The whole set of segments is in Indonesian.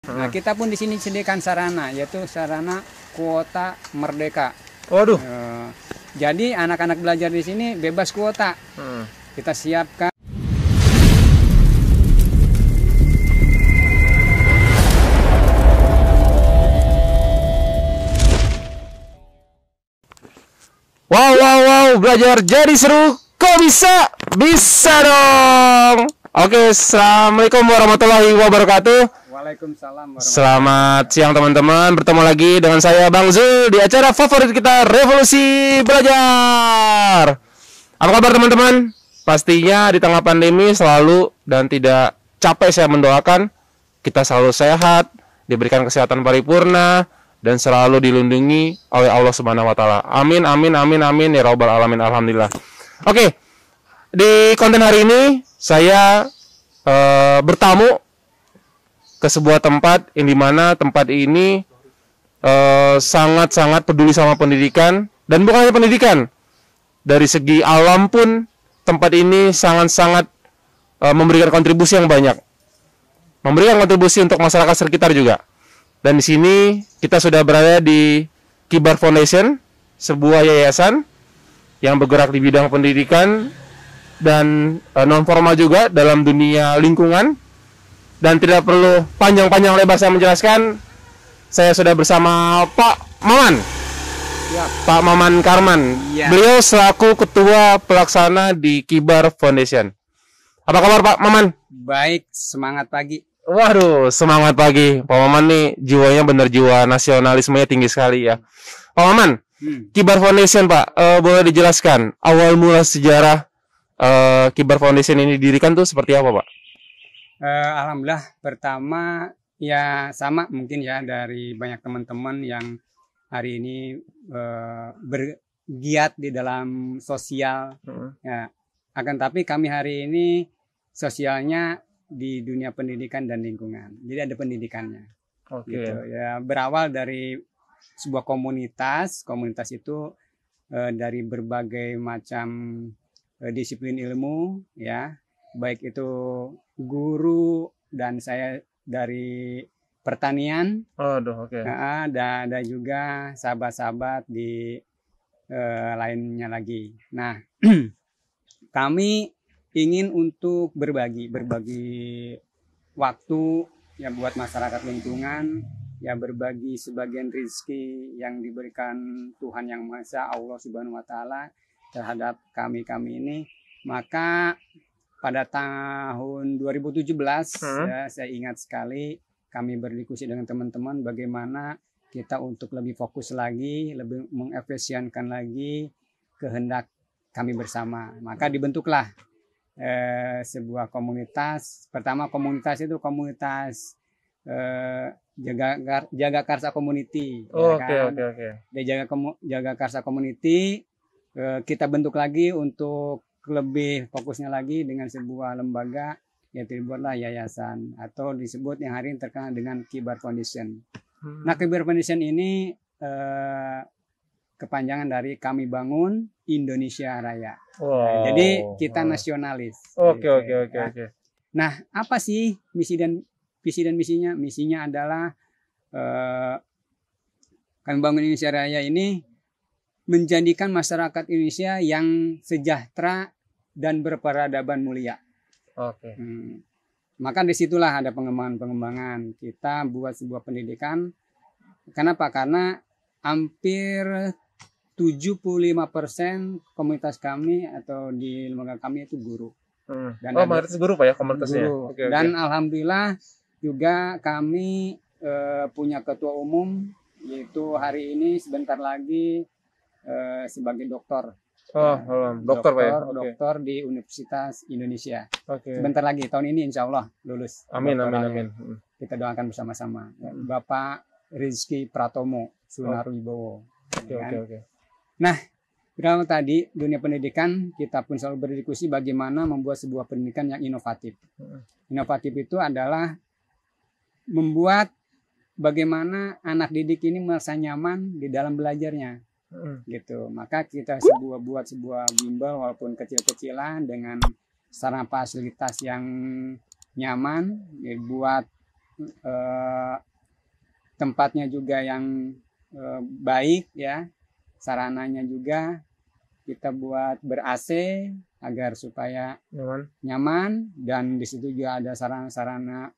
Nah, kita pun di sini sediakan sarana, yaitu sarana kuota merdeka. Waduh. Jadi anak-anak belajar di sini bebas kuota. Kita siapkan. Wow, belajar jadi seru. Kok bisa? Bisa dong. Oke, assalamualaikum warahmatullahi wabarakatuh. Waalaikumsalam warahmatullahi. Selamat siang teman-teman. Bertemu lagi dengan saya Bang Zul di acara favorit kita, Revolusi Belajar. Apa kabar teman-teman? Pastinya di tengah pandemi selalu dan tidak capek saya mendoakan kita selalu sehat, diberikan kesehatan paripurna, dan selalu dilindungi oleh Allah Subhanahu wa taala. Amin ya rabbal alamin. Alhamdulillah. Oke. Di konten hari ini saya bertamu ke sebuah tempat yang dimana tempat ini sangat-sangat peduli sama pendidikan, dan bukan hanya pendidikan. Dari segi alam pun tempat ini sangat-sangat memberikan kontribusi yang banyak. Memberikan kontribusi untuk masyarakat sekitar juga. Dan di sini kita sudah berada di Kibar Foundation, sebuah yayasan yang bergerak di bidang pendidikan dan non formal juga dalam dunia lingkungan. Dan tidak perlu panjang-panjang lebar saya menjelaskan, saya sudah bersama Pak Maman. Ya. Pak Maman Karman. Ya. Beliau selaku ketua pelaksana di Kibar Foundation. Apa kabar Pak Maman? Baik, semangat pagi. Waduh, semangat pagi. Pak Maman nih jiwanya bener jiwa nasionalismenya tinggi sekali ya. Pak Maman, Kibar Foundation Pak, boleh dijelaskan awal mula sejarah Kibar Foundation ini didirikan tuh seperti apa Pak? Alhamdulillah, pertama ya sama mungkin ya dari banyak teman-teman yang hari ini bergiat di dalam sosial. Ya, akan tapi kami hari ini sosialnya di dunia pendidikan dan lingkungan. Jadi ada pendidikannya. Oke. Gitu. Ya, berawal dari sebuah komunitas. Komunitas itu dari berbagai macam disiplin ilmu, ya, baik itu guru dan saya dari pertanian. Oke. Nah, ada juga sahabat-sahabat di lainnya lagi. Nah, kami ingin untuk berbagi waktu ya buat masyarakat lingkungan, ya berbagi sebagian rezeki yang diberikan Tuhan Yang Maha Esa, Allah Subhanahu wa taala terhadap kami ini. Maka pada tahun 2017 ya, saya ingat sekali kami berdiskusi dengan teman-teman bagaimana kita untuk lebih fokus lagi, lebih mengefisienkan lagi kehendak kami bersama. Maka dibentuklah sebuah komunitas. Pertama komunitas itu komunitas Jaga Karsa Community. Oke. Di Jaga Karsa Community kita bentuk lagi untuk lebih fokusnya lagi dengan sebuah lembaga, yaitu dibuatlah yayasan atau disebut yang hari ini terkenal dengan Kibar Foundation. Nah, Kibar Foundation ini kepanjangan dari Kami Bangun Indonesia Raya. Nah, jadi kita nasionalis. Oke. Nah, apa sih visi dan misinya? Misinya adalah Kami Bangun Indonesia Raya ini menjadikan masyarakat Indonesia yang sejahtera dan berperadaban mulia. Oke. Maka disitulah ada pengembangan. Kita buat sebuah pendidikan. Kenapa? Karena hampir 75% komunitas kami atau di lembaga kami itu guru. Dan mayoritas guru Pak ya komunitasnya. Guru. Dan alhamdulillah juga kami punya ketua umum, yaitu hari ini sebentar lagi sebagai doktor. Dokter Pak ya. Dokter di Universitas Indonesia. Oke. Sebentar lagi tahun ini insya Allah lulus. Amin. Kita doakan bersama-sama. Bapak Rizky Pratomo Sunarwibowo. Oke. Nah, berawal tadi dunia pendidikan, kita pun selalu berdiskusi bagaimana membuat sebuah pendidikan yang inovatif. Inovatif itu adalah membuat bagaimana anak didik ini merasa nyaman di dalam belajarnya. Gitu. Maka kita buat sebuah bimbel walaupun kecil-kecilan dengan sarana fasilitas yang nyaman, buat tempatnya juga yang baik ya, sarananya juga kita buat ber-AC agar supaya nyaman, dan di situ juga ada sarana-sarana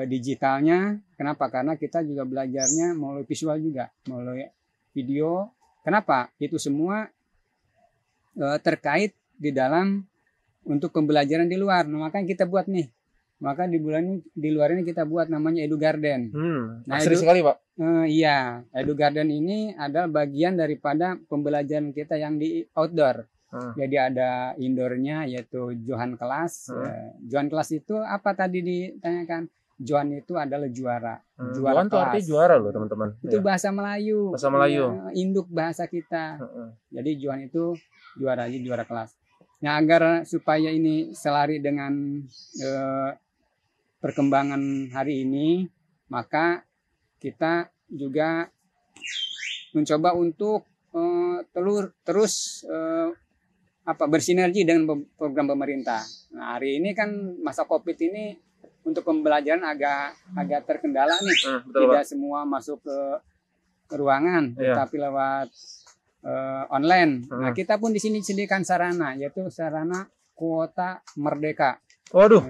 digitalnya. Kenapa? Karena kita juga belajarnya melalui visual juga, melalui video. Kenapa? Itu semua terkait di dalam untuk pembelajaran di luar. Nah, makanya kita buat nih. Maka di luar ini kita buat namanya Edu Garden. Nah, asri sekali, Pak. Iya, Edu Garden ini adalah bagian daripada pembelajaran kita yang di outdoor. Jadi ada indoornya yaitu Johan Kelas. Johan Kelas itu apa tadi ditanyakan? Johan itu adalah juara. Johan itu artinya juara loh, teman-teman. Itu bahasa Melayu. Bahasa Melayu. Induk bahasa kita. Jadi Johan itu juara kelas. Nah, agar supaya ini selari dengan perkembangan hari ini, maka kita juga mencoba untuk terus bersinergi dengan program pemerintah. Nah, hari ini kan masa Covid ini untuk pembelajaran agak terkendala nih. Tidak semua masuk ke ruangan, tetapi lewat online. Nah, kita pun di sini sediakan sarana, yaitu sarana kuota merdeka. Waduh.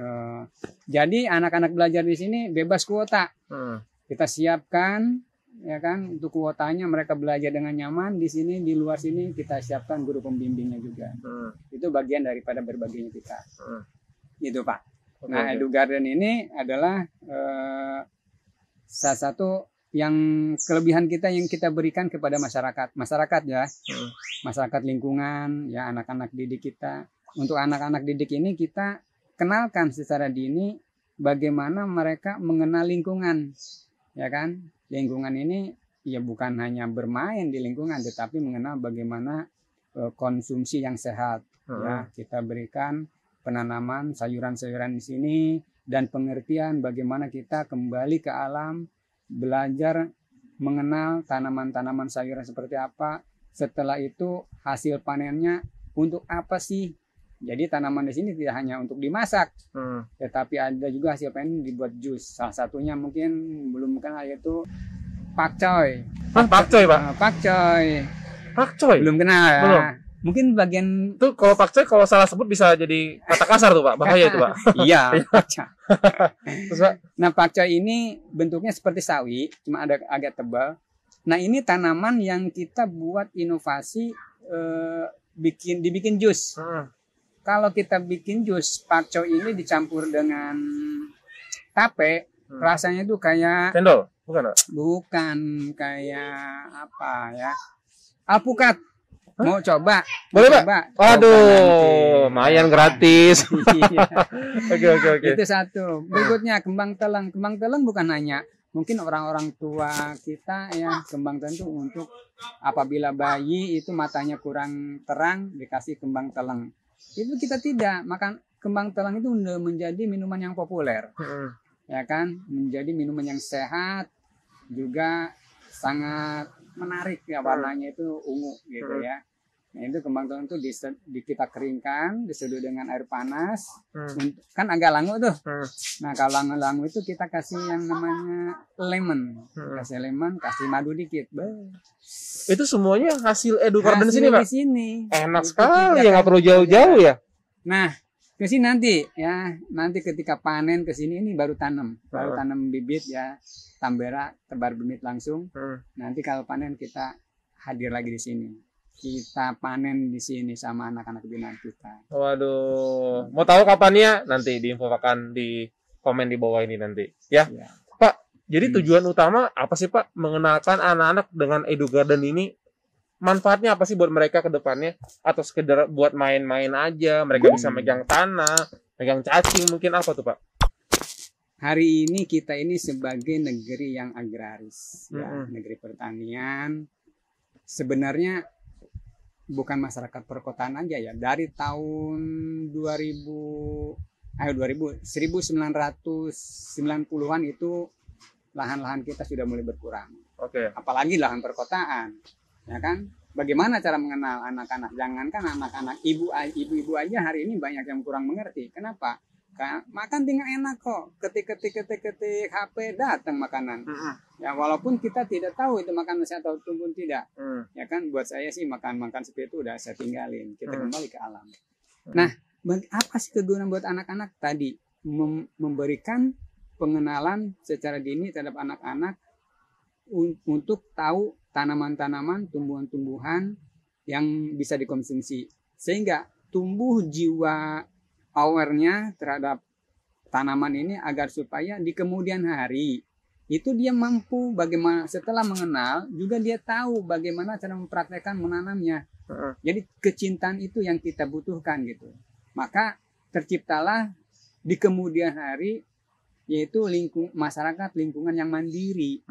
Jadi anak-anak belajar di sini bebas kuota. Kita siapkan, ya kan, untuk kuotanya mereka belajar dengan nyaman di sini. Di luar sini kita siapkan guru pembimbingnya juga. Itu bagian daripada berbaginya kita. Gitu, Pak. Nah, Edu Garden ini adalah salah satu yang kelebihan kita yang kita berikan kepada masyarakat ya, masyarakat lingkungan, ya, anak-anak didik kita. Untuk anak-anak didik ini kita kenalkan secara dini bagaimana mereka mengenal lingkungan, ya kan? Lingkungan ini ya bukan hanya bermain di lingkungan, tetapi mengenal bagaimana konsumsi yang sehat. Ya, kita berikan penanaman sayuran-sayuran di sini dan pengertian bagaimana kita kembali ke alam, belajar mengenal tanaman-tanaman sayuran seperti apa. Setelah itu hasil panennya untuk apa sih? Jadi tanaman di sini tidak hanya untuk dimasak, tetapi ada juga hasil panen dibuat jus. Salah satunya mungkin belum kenal, yaitu pakcoy. Pakcoy, Pak? Pakcoy. Belum kenal ya? Belum. Mungkin bagian tuh kalau pakcoy kalau salah sebut bisa jadi kata kasar tuh, Pak. Bahaya itu, Pak. Iya, pakcoy. Terus, Pak? Nah, pakcoy ini bentuknya seperti sawi, cuma ada agak tebal. Nah, ini tanaman yang kita buat inovasi dibikin jus. Kalau kita bikin jus pakcoy ini dicampur dengan tape, rasanya itu kayak cendol, bukan, Pak? Bukan, kayak apa ya? Alpukat. Mau coba? Boleh, Pak? Waduh, lumayan gratis. Oke. Itu satu. Berikutnya kembang teleng. Kembang teleng bukan hanya mungkin orang-orang tua kita ya, kembang teleng itu untuk apabila bayi itu matanya kurang terang dikasih kembang teleng. Itu kita tidak makan kembang teleng, itu menjadi minuman yang populer. Ya kan? Menjadi minuman yang sehat, juga sangat menarik ya, warnanya itu ungu gitu ya. Nah, itu kembang teleng itu kita keringkan, diseduh dengan air panas, kan agak langu tuh. Nah, kalau langu itu kita kasih yang namanya lemon, kasih lemon, kasih madu dikit. Itu semuanya hasil Edu Garden sini, Pak? Di sini. Enak sekali, ya nggak perlu jauh-jauh ya. Nah, ke sini nanti ya, nanti ketika panen ke sini ini baru tanam bibit ya, tambera tebar bibit langsung. Nanti kalau panen kita hadir lagi di sini. Kita panen di sini sama anak-anak binaan kita. Waduh, mau tahu kapannya? Nanti diinfokan di komen di bawah ini nanti, ya. Pak, jadi tujuan utama apa sih, Pak? Mengenalkan anak-anak dengan Edu Garden ini, manfaatnya apa sih buat mereka ke depannya? Atau sekedar buat main-main aja, mereka bisa megang tanah, megang cacing, mungkin apa tuh, Pak? Hari ini kita ini sebagai negeri yang agraris, ya, negeri pertanian. Sebenarnya bukan masyarakat perkotaan aja ya. Dari tahun 1990-an itu lahan-lahan kita sudah mulai berkurang. Apalagi lahan perkotaan, ya kan? Bagaimana cara mengenal anak-anak? Jangankan anak-anak, ibu-ibu aja hari ini banyak yang kurang mengerti. Kenapa? Makan tinggal enak kok. Ketik HP datang makanan. Ya walaupun kita tidak tahu itu makanan sehat atau pun tidak. Ya kan buat saya sih makan seperti itu udah saya tinggalin. Kita kembali ke alam. Nah, apa sih kegunaan buat anak-anak tadi? Memberikan pengenalan secara dini terhadap anak-anak untuk tahu tanaman-tanaman, tumbuhan-tumbuhan yang bisa dikonsumsi. Sehingga tumbuh jiwa aware-nya terhadap tanaman ini agar supaya di kemudian hari itu dia mampu bagaimana setelah mengenal juga dia tahu bagaimana cara mempraktekkan menanamnya. Jadi kecintaan itu yang kita butuhkan gitu. Maka terciptalah di kemudian hari yaitu masyarakat lingkungan yang mandiri.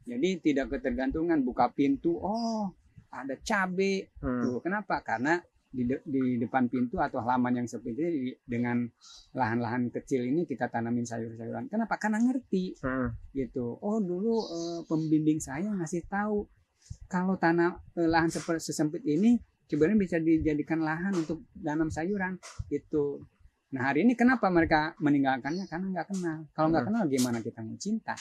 Jadi tidak ketergantungan buka pintu, oh ada cabai. Tuh, kenapa? Karena di depan pintu atau halaman yang seperti ini dengan lahan-lahan kecil ini kita tanamin sayur-sayuran. Kenapa? Karena ngerti gitu. Oh dulu pembimbing saya ngasih tahu kalau lahan sesempit ini sebenarnya bisa dijadikan lahan untuk tanam sayuran itu. Nah hari ini kenapa mereka meninggalkannya? Karena nggak kenal. Kalau nggak kenal gimana kita mau cinta?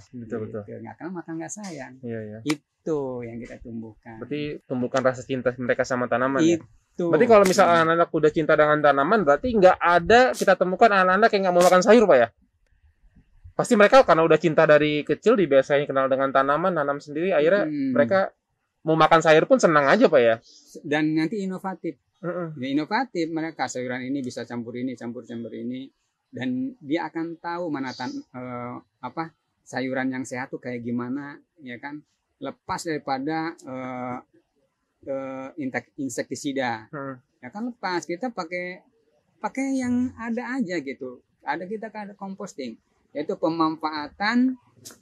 Betul. Nggak kenal maka nggak sayang. Iya. Itu yang kita tumbuhkan. Berarti tumbuhkan rasa cinta mereka sama tanaman ya. Berarti kalau misalnya anak-anak udah cinta dengan tanaman, berarti nggak ada kita temukan anak-anak yang nggak mau makan sayur, Pak ya? Pasti mereka karena udah cinta dari kecil, dibiasain kenal dengan tanaman, nanam sendiri, akhirnya mereka mau makan sayur pun senang aja, Pak ya? Dan nanti inovatif. Ya, inovatif mereka sayuran ini bisa campur ini, campur ini, dan dia akan tahu mana sayuran yang sehat tuh kayak gimana, ya kan? Lepas daripada insektisida, ya kan lepas kita pakai yang ada aja gitu. Kita ada composting, yaitu pemanfaatan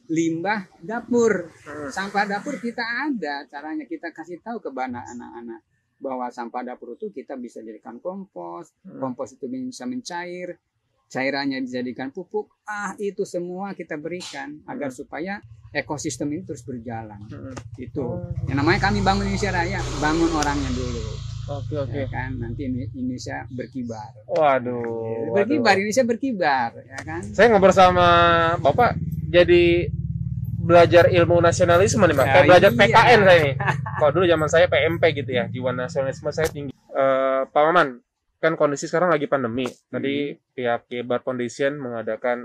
limbah dapur. Sampah dapur kita ada caranya, kita kasih tahu ke anak-anak bahwa sampah dapur itu kita bisa jadikan kompos, kompos itu bisa mencair, cairannya dijadikan pupuk. Itu semua kita berikan agar supaya ekosistem ini terus berjalan. Itu yang namanya kami bangun Indonesia Raya, bangun orangnya dulu. Oke. Ya kan nanti Indonesia berkibar. Indonesia berkibar, ya kan. Saya ngobrol sama Bapak jadi belajar ilmu nasionalisme nih, Pak. Kayak belajar PKN saya nih. Kalau dulu zaman saya PMP gitu ya, jiwa nasionalisme saya tinggi. Pak Maman, kan kondisi sekarang lagi pandemi. Tadi pihak Kibar Foundation mengadakan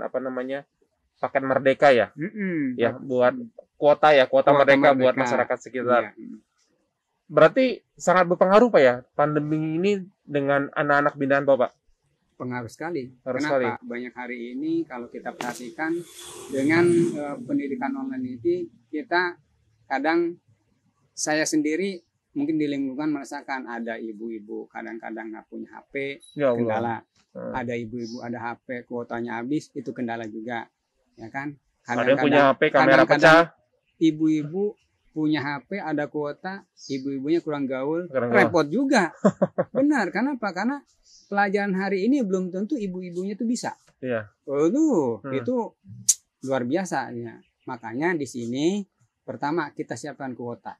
paket merdeka ya. Ya, buat kuota merdeka buat masyarakat sekitar. Berarti sangat berpengaruh Pak ya pandemi ini dengan anak-anak binaan Bapak? Pengaruh sekali. Kenapa? Banyak hari ini kalau kita perhatikan dengan pendidikan online ini, kita kadang saya sendiri mungkin di lingkungan merasakan ada ibu-ibu kadang-kadang nggak punya HP, kendala. Ada ibu-ibu ada HP kuotanya habis, itu kendala juga, ya kan? Ada yang punya HP kamera pecah. Ibu-ibu punya HP ada kuota, ibu-ibunya kurang gaul, repot juga. Benar, kenapa? Karena pelajaran hari ini belum tentu ibu-ibunya tuh bisa. Iya. Itu luar biasa ya. Makanya di sini pertama kita siapkan kuota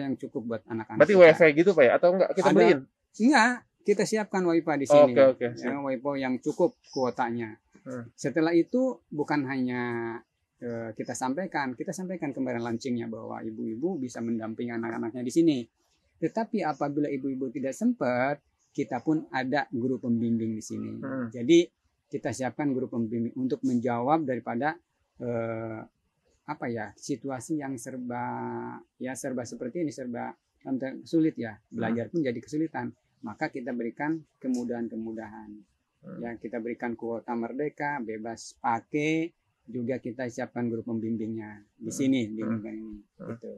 yang cukup buat anak-anak. Berarti WiFi gitu Pak ya? Atau enggak kita beliin? Enggak, kita siapkan WiFi di sini. Oke. Ya, WiFi yang cukup kuotanya. Setelah itu bukan hanya kita sampaikan kemarin launchingnya bahwa ibu-ibu bisa mendampingi anak-anaknya di sini. Tetapi apabila ibu-ibu tidak sempat, kita pun ada guru pembimbing di sini. Jadi kita siapkan guru pembimbing untuk menjawab daripada situasi yang serba seperti ini, serba sulit ya. Belajar pun jadi kesulitan. Maka kita berikan kemudahan-kemudahan. Ya, kita berikan kuota merdeka, bebas pakai. Juga kita siapkan guru pembimbingnya di sini di lingkungan ini. Gitu.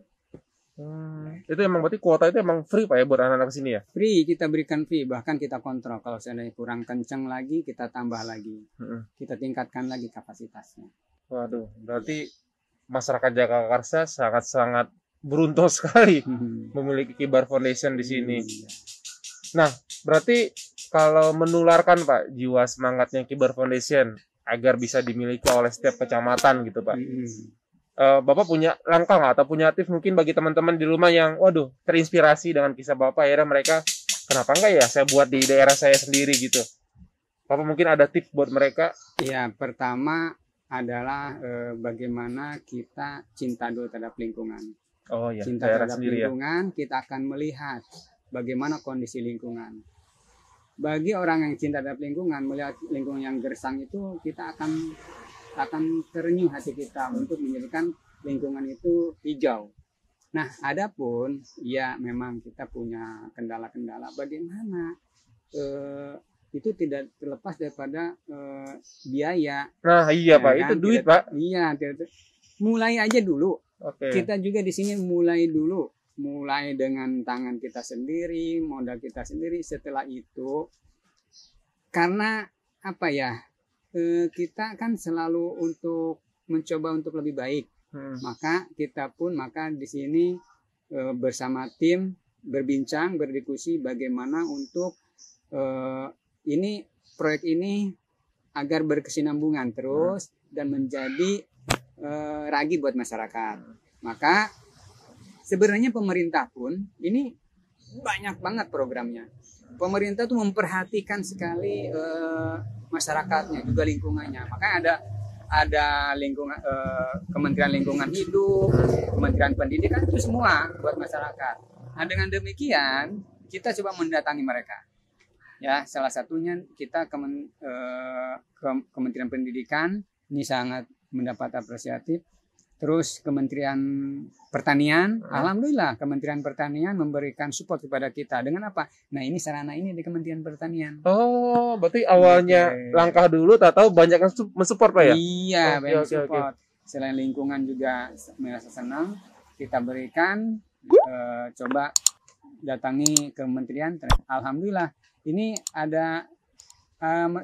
Itu emang berarti kuota itu emang free Pak ya buat anak-anak sini ya? Free, kita berikan free, bahkan kita kontrol kalau seandainya kurang kencang lagi kita tambah lagi. Kita tingkatkan lagi kapasitasnya. Waduh, berarti masyarakat Jagakarsa sangat-sangat beruntung sekali memiliki Kibar Foundation di sini. Nah, berarti kalau menularkan Pak jiwa semangatnya Kibar Foundation agar bisa dimiliki oleh setiap kecamatan gitu Pak. Bapak punya langkah nggak atau punya tips mungkin bagi teman-teman di rumah yang terinspirasi dengan kisah Bapak, akhirnya mereka kenapa enggak ya saya buat di daerah saya sendiri gitu. Papa mungkin ada tips buat mereka? Ya, pertama adalah bagaimana kita cinta dulu terhadap lingkungan. Oh ya, Cinta daerah terhadap sendiri ya. lingkungan, kita akan melihat bagaimana kondisi lingkungan. Bagi orang yang cinta terhadap lingkungan, melihat lingkungan yang gersang itu, kita akan terenyuh hati kita untuk menjadikan lingkungan itu hijau. Nah, adapun ya memang kita punya kendala-kendala. Bagaimana itu tidak terlepas daripada biaya. Nah, iya Ya Pak, kan? itu duit Pak. Iya, mulai aja dulu. Oke. Kita juga di sini mulai dulu, mulai dengan tangan kita sendiri, modal kita sendiri. Setelah itu, karena apa ya, kita kan selalu untuk mencoba untuk lebih baik. Maka kita pun di sini bersama tim berbincang, berdiskusi bagaimana untuk proyek ini agar berkesinambungan terus dan menjadi ragi buat masyarakat. Maka sebenarnya pemerintah pun ini banyak banget programnya. Pemerintah tuh memperhatikan sekali masyarakatnya, juga lingkungannya. Makanya ada lingkungan Kementerian Lingkungan Hidup, Kementerian Pendidikan, itu semua buat masyarakat. Nah, dengan demikian kita coba mendatangi mereka. Ya, salah satunya kita Kementerian Pendidikan ini sangat mendapat apresiatif. Terus Kementerian Pertanian, alhamdulillah Kementerian Pertanian memberikan support kepada kita. Dengan apa? Nah, ini sarana ini di Kementerian Pertanian. Oh, berarti awalnya langkah dulu, tak tahu banyak yang mensupport Pak ya? Iya, banyak support. Selain lingkungan juga merasa senang, kita berikan, coba datangi kementerian. Alhamdulillah, ini ada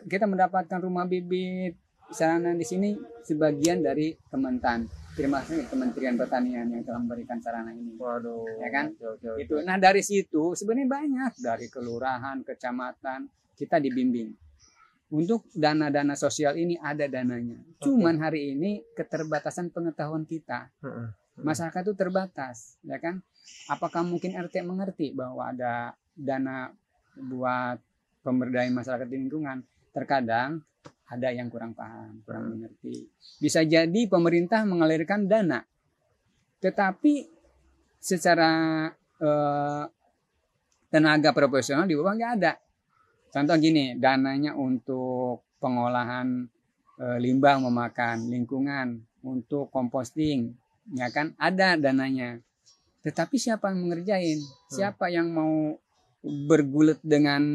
kita mendapatkan rumah bibit sarana di sini sebagian dari Kementan. Terima kasih Kementerian Pertanian yang telah memberikan sarana ini. Waduh. Ya kan? Oke. Itu. Nah, dari situ sebenarnya banyak dari kelurahan, kecamatan kita dibimbing. Untuk dana-dana sosial ini ada dananya. Cuman hari ini keterbatasan pengetahuan kita. Masyarakat itu terbatas, ya kan? Apakah mungkin RT mengerti bahwa ada dana buat pemberdayaan masyarakat di lingkungan? Terkadang ada yang kurang paham, kurang mengerti. Bisa jadi pemerintah mengalirkan dana, tetapi secara tenaga profesional di bawah nggak ada. Contoh gini, dananya untuk pengolahan limbah memakan lingkungan, untuk composting, ya kan ada dananya. Tetapi siapa yang mengerjain? Siapa yang mau bergulat dengan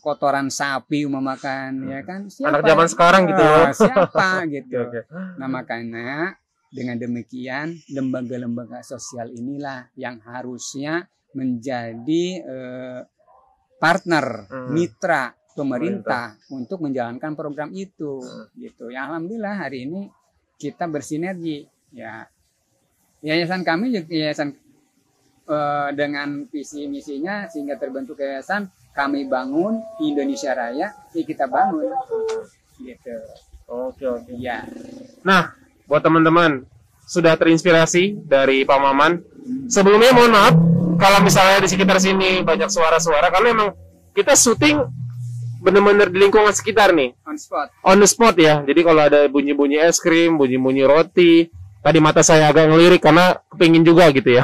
kotoran sapi memakan, ya kan? Siapa? Anak zaman sekarang gitu loh. Siapa gitu. Oke. Nah, makanya dengan demikian lembaga-lembaga sosial inilah yang harusnya menjadi partner, mitra pemerintah untuk menjalankan program itu, gitu. Ya, alhamdulillah hari ini kita bersinergi. Ya, yayasan kami juga yayasan dengan visi misinya sehingga terbentuk yayasan kami bangun Indonesia Raya, kita bangun, gitu. Oke. Ya. Nah, buat teman-teman sudah terinspirasi dari Pak Maman. Sebelumnya mohon maaf kalau misalnya di sekitar sini banyak suara-suara karena memang kita syuting benar-benar di lingkungan sekitar nih. On the spot ya. Jadi kalau ada bunyi-bunyi es krim, bunyi-bunyi roti, tadi mata saya agak ngelirik karena kepingin juga gitu ya.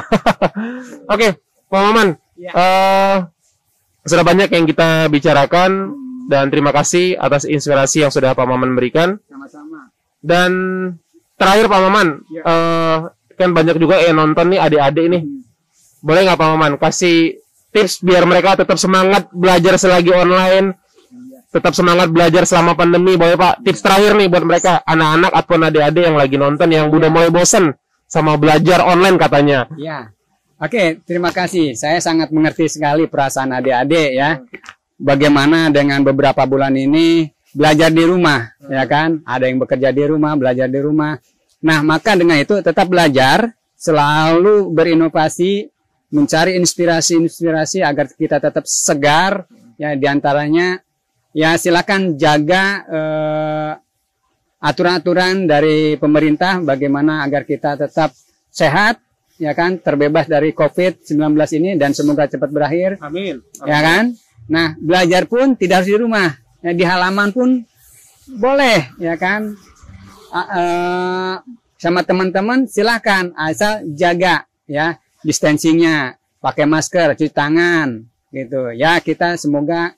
Oke, Pak Maman. Ya. Sudah banyak yang kita bicarakan dan terima kasih atas inspirasi yang sudah Pak Maman berikan. Sama-sama. Dan terakhir Pak Maman, kan banyak juga yang nonton nih adik-adik nih. Boleh nggak Pak Maman kasih tips biar mereka tetap semangat belajar selagi online, tetap semangat belajar selama pandemi? Boleh Pak, tips terakhir nih buat mereka, anak-anak ataupun adik-adik yang lagi nonton yang udah mulai bosen sama belajar online katanya. Ya. Oke, terima kasih. Saya sangat mengerti sekali perasaan adik-adik ya. Bagaimana dengan beberapa bulan ini belajar di rumah, ya kan? Ada yang bekerja di rumah, belajar di rumah. Nah, maka dengan itu tetap belajar, selalu berinovasi, mencari inspirasi-inspirasi agar kita tetap segar. Ya, diantaranya, ya silakan jaga aturan-aturan dari pemerintah, bagaimana agar kita tetap sehat, ya kan, terbebas dari COVID-19 ini dan semoga cepat berakhir. Amin. Ya kan? Nah, belajar pun tidak harus di rumah, ya, di halaman pun boleh ya kan. Sama teman-teman silahkan, asal jaga ya distancingnya, pakai masker, cuci tangan gitu ya. Kita semoga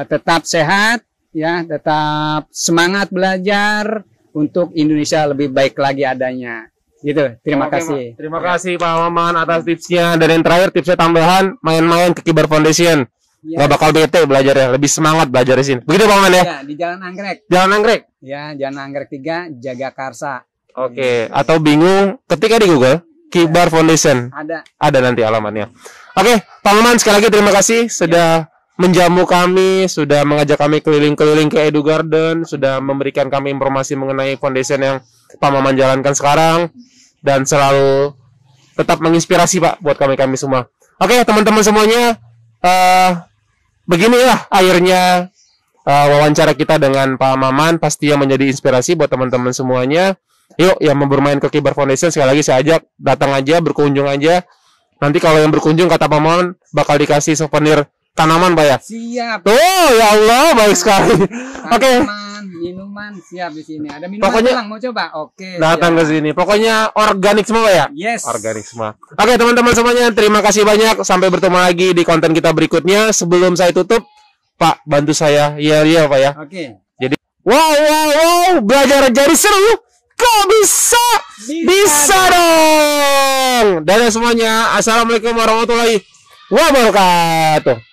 tetap sehat ya, tetap semangat belajar untuk Indonesia lebih baik lagi adanya gitu. Terima kasih. Terima kasih Pak Maman atas tipsnya. Dan yang terakhir tipsnya tambahan, main-main ke Kibar Foundation. Ya. Gak bakal bete belajar ya, lebih semangat belajar di sini. Begitu Pak Maman ya? Ya, di Jalan Anggrek. Jalan Anggrek. Ya, Jalan Anggrek 3, Jagakarsa. Oke, atau bingung ketika di Google Kibar Foundation. Ada nanti alamatnya. Oke, Pak Maman sekali lagi terima kasih sudah menjamu kami, sudah mengajak kami keliling-keliling ke Edu Garden, sudah memberikan kami informasi mengenai foundation yang Pak Maman jalankan sekarang, dan selalu tetap menginspirasi Pak buat kami semua. Oke, teman-teman semuanya, beginilah akhirnya wawancara kita dengan Pak Maman, pasti yang menjadi inspirasi buat teman-teman semuanya. Yuk yang mau bermain ke Kibar Foundation, sekali lagi saya ajak datang aja, berkunjung aja. Nanti kalau yang berkunjung kata Pak Maman bakal dikasih souvenir tanaman Pak ya. Siap. Oh ya Allah, baik sekali. Oke. Minuman siap di sini. Ada minuman pokoknya mau coba? Oke. Datang ke sini. Pokoknya organik semua Pak ya. Yes. Organik semua. Oke teman-teman semuanya, terima kasih banyak. Sampai bertemu lagi di konten kita berikutnya. Sebelum saya tutup, Pak bantu saya. Iya Pak ya. Oke. Jadi wow, belajar jadi seru. Kok bisa dong. Dan semuanya, assalamualaikum warahmatullahi wabarakatuh.